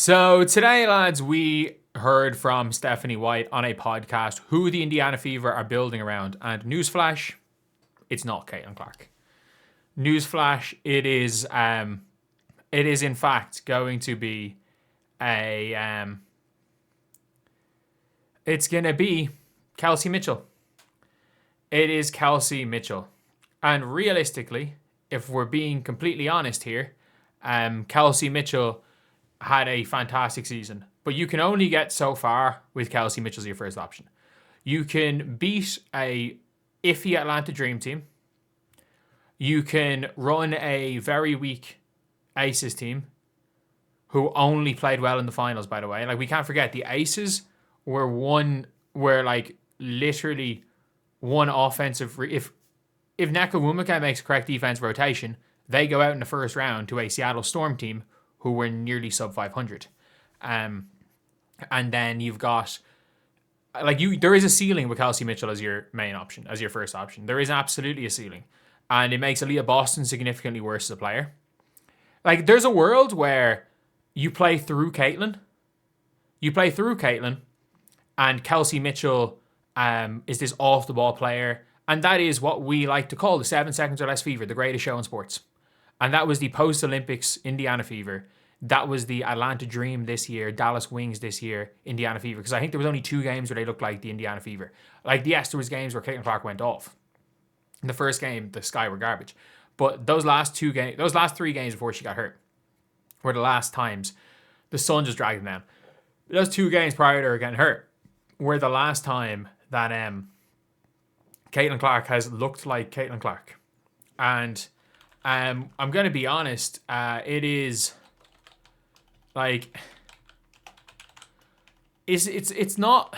So today, lads, we heard from Stephanie White on a podcast who the Indiana Fever are building around. And newsflash, it's not Caitlin Clark. Newsflash, it is in fact going to be it's going to be Kelsey Mitchell. It is Kelsey Mitchell. And realistically, if we're being completely honest here, Kelsey Mitchell had a fantastic season. But you can only get so far with Kelsey Mitchell as your first option. You can beat a iffy Atlanta Dream team. You can run a very weak Aces team who only played well in the finals, by the way. Like, we can't forget, the Aces were literally one offensive... If Nekawumika makes a correct defense rotation, they go out in the first round to a Seattle Storm team who were nearly sub 500. And then you've got... there is a ceiling with Kelsey Mitchell as your main option, as your first option. There is absolutely a ceiling. And it makes Aaliyah Boston significantly worse as a player. Like, there's a world where you play through Caitlin. And Kelsey Mitchell is this off-the-ball player. And that is what we like to call the 7 seconds or less fever, the greatest show in sports. And that was the post-Olympics Indiana Fever. That was the Atlanta Dream this year, Dallas Wings this year, Indiana Fever. Because I think there was only 2 games where they looked like the Indiana Fever. Like, yes, there was games where Caitlin Clark went off. In the first game, the Sky were garbage. But those last 3 games before she got hurt were the last times the sun just dragged them down. Those 2 games prior to her getting hurt were the last time that Caitlin Clark has looked like Caitlin Clark. And I'm going to be honest, it is like... It's not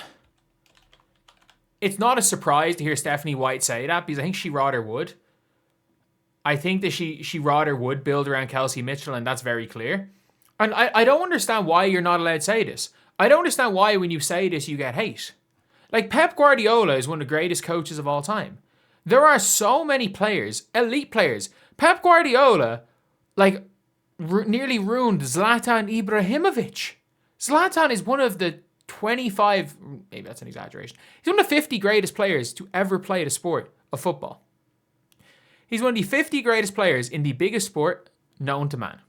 a surprise to hear Stephanie White say that, because I think she rather would. I think that she rather would build around Kelsey Mitchell, and that's very clear. And I don't understand why you're not allowed to say this. I don't understand why when you say this you get hate. Like, Pep Guardiola is one of the greatest coaches of all time. There are so many players, elite players. Pep Guardiola, nearly ruined Zlatan Ibrahimovic. Zlatan is one of the 25, maybe that's an exaggeration. He's one of the 50 greatest players to ever play the sport of football. He's one of the 50 greatest players in the biggest sport known to man.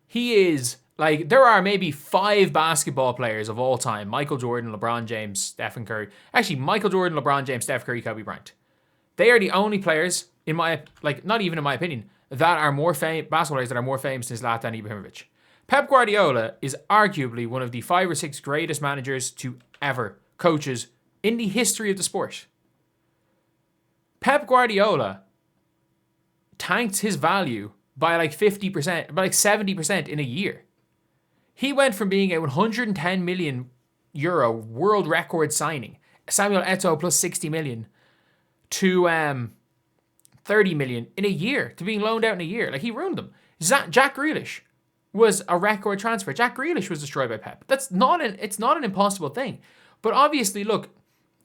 He is, there are maybe 5 basketball players of all time. Michael Jordan, LeBron James, Stephen Curry. Actually, Michael Jordan, LeBron James, Steph Curry, Kobe Bryant. They are the only players, not even in my opinion, that are basketball players that are more famous than Zlatan Ibrahimovic. Pep Guardiola is arguably one of the 5 or 6 greatest managers to ever, coaches, in the history of the sport. Pep Guardiola tanked his value by 50%, by 70% in a year. He went from being a 110 million euro world record signing, Samuel Eto'o plus 60 million, to 30 million in a year, to being loaned out in a year. He ruined them. Jack Grealish was a record transfer. Jack Grealish was destroyed by Pep. It's not an impossible thing. But obviously, look,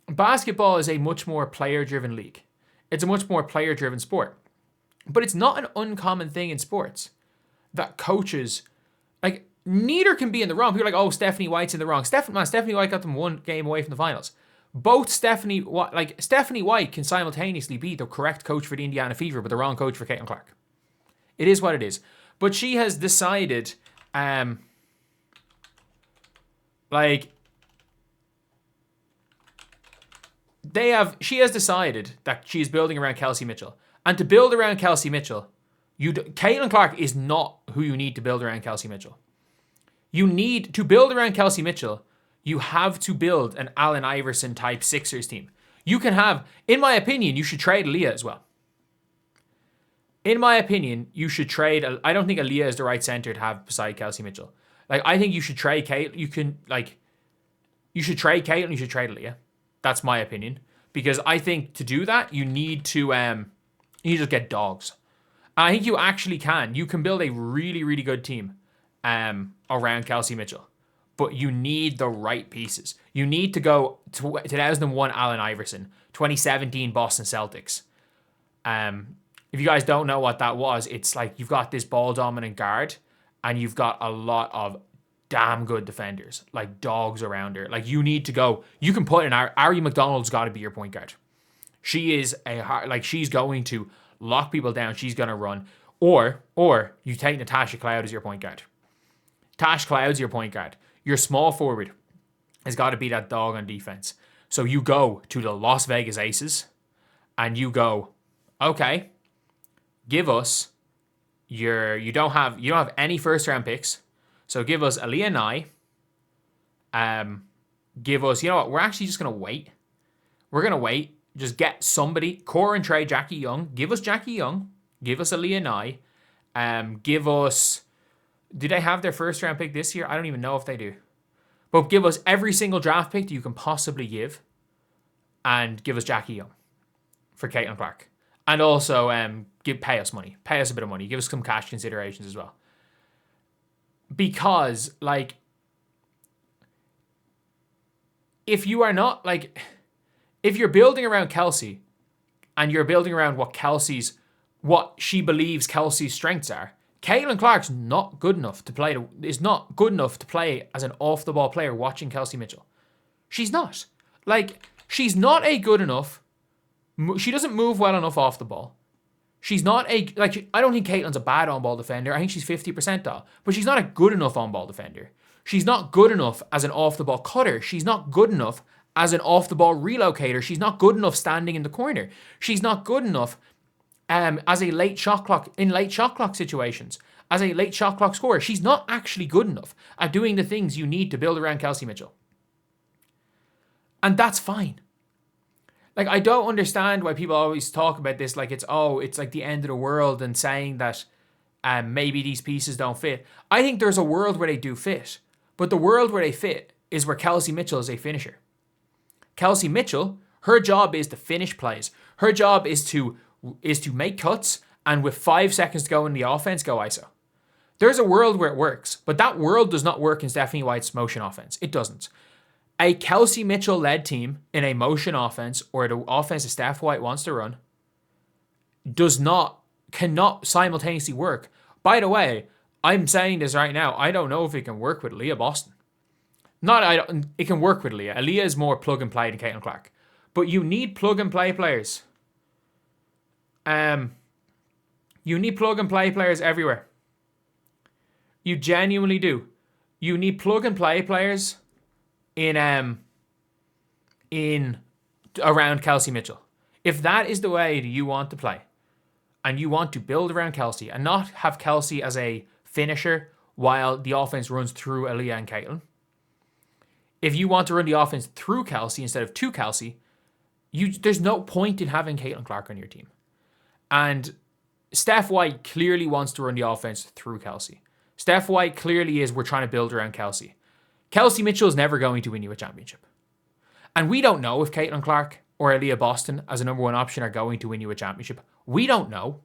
basketball is a much more player-driven league. It's a much more player-driven sport. But it's not an uncommon thing in sports that coaches, neither can be in the wrong. People are oh, Stephanie White's in the wrong. Stephanie White got them 1 game away from the finals. Both Stephanie White can simultaneously be the correct coach for the Indiana Fever, but the wrong coach for Caitlin Clark. It is what it is. But she has decided, she has decided that she is building around Kelsey Mitchell. And to build around Kelsey Mitchell, Caitlin Clark is not who you need to build around Kelsey Mitchell. You need to build around Kelsey Mitchell. You have to build an Allen Iverson type Sixers team. You can have, in my opinion, you should trade Aaliyah as well. In my opinion, you should trade. I don't think Aaliyah is the right center to have beside Kelsey Mitchell. I think you should trade Kate. You should trade Kate and you should trade Aaliyah. That's my opinion. Because I think to do that, you need to just get dogs. I think you actually can. You can build a really, really good team around Kelsey Mitchell. But you need the right pieces. You need to go 2001 Allen Iverson, 2017 Boston Celtics. If you guys don't know what that was, it's you've got this ball dominant guard and you've got a lot of damn good defenders, like dogs around her. Like, you need to go. You can put in Ari McDonald's got to be your point guard. She is she's going to lock people down. She's going to run. Or you take Natasha Cloud as your point guard. Tash Cloud's your point guard. Your small forward has got to be that dog on defense. So you go to the Las Vegas Aces and you go, okay, give us you don't have any first round picks. So give us Aaliyah Nye. Give us, you know what, we're actually just going to wait. We're going to wait. Just get somebody, core and trade Jackie Young. Give us Jackie Young. Give us Aaliyah Nye. Give us, do they have their first round pick this year? I don't even know if they do. But give us every single draft pick that you can possibly give. And give us Jackie Young for Caitlin Clark. And also pay us money. Pay us a bit of money. Give us some cash considerations as well. Because, like, if you are not, like, if you're building around Kelsey and you're building around what she believes Kelsey's strengths are, Caitlin Clark's not good enough to play, is not good enough to play as an off-the-ball player watching Kelsey Mitchell. She's not. Like, she's not a good enough, she doesn't move well enough off the ball. She's not I don't think Caitlin's a bad on-ball defender. I think she's 50 percentile. But she's not a good enough on-ball defender. She's not good enough as an off-the-ball cutter. She's not good enough as an off-the-ball relocator. She's not good enough standing in the corner. She's not good enough as a late shot clock situations. As a late shot clock scorer. She's not actually good enough at doing the things you need to build around Kelsey Mitchell. And that's fine. Like, I don't understand why people always talk about this like it's like the end of the world and saying that maybe these pieces don't fit. I think there's a world where they do fit. But the world where they fit is where Kelsey Mitchell is a finisher. Kelsey Mitchell, her job is to finish plays. Her job is to make cuts and with 5 seconds to go in the offense, go ISO. There's a world where it works, but that world does not work in Stephanie White's motion offense. It doesn't. A Kelsey Mitchell-led team in a motion offense, or the offense that Steph White wants to run, cannot simultaneously work. By the way, I'm saying this right now, I don't know if it can work with Leah Boston. It can work with Leah. Aaliyah is more plug and play than Caitlin Clark. But you need plug and play players. You need plug and play players everywhere. You genuinely do. You need plug and play players in around Kelsey Mitchell. If that is the way that you want to play, and you want to build around Kelsey and not have Kelsey as a finisher while the offense runs through Aaliyah and Caitlin, if you want to run the offense through Kelsey instead of to Kelsey, there's no point in having Caitlin Clark on your team. And Steph White clearly wants to run the offense through Kelsey. Steph White clearly is, we're trying to build around Kelsey. Kelsey Mitchell is never going to win you a championship. And we don't know if Caitlin Clark or Aaliyah Boston as a number one option are going to win you a championship. We don't know.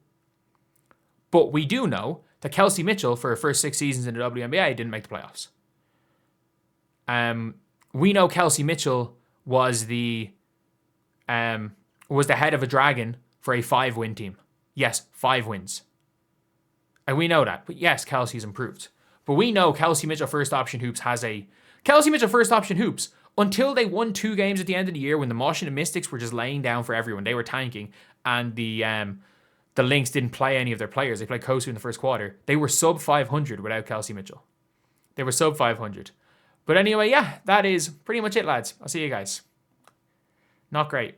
But we do know that Kelsey Mitchell, for her first 6 seasons in the WNBA, didn't make the playoffs. We know Kelsey Mitchell was the head of a dragon for a 5-win team. Yes, 5 wins. And we know that. But yes, Kelsey's improved. But we know Kelsey Mitchell First Option Hoops Kelsey Mitchell First Option Hoops, until they won 2 games at the end of the year when the Washington Mystics were just laying down for everyone. They were tanking, and the Lynx didn't play any of their players. They played Kosu in the first quarter. They were sub 500 without Kelsey Mitchell. They were sub 500. But anyway, yeah, that is pretty much it, lads. I'll see you guys. Not great.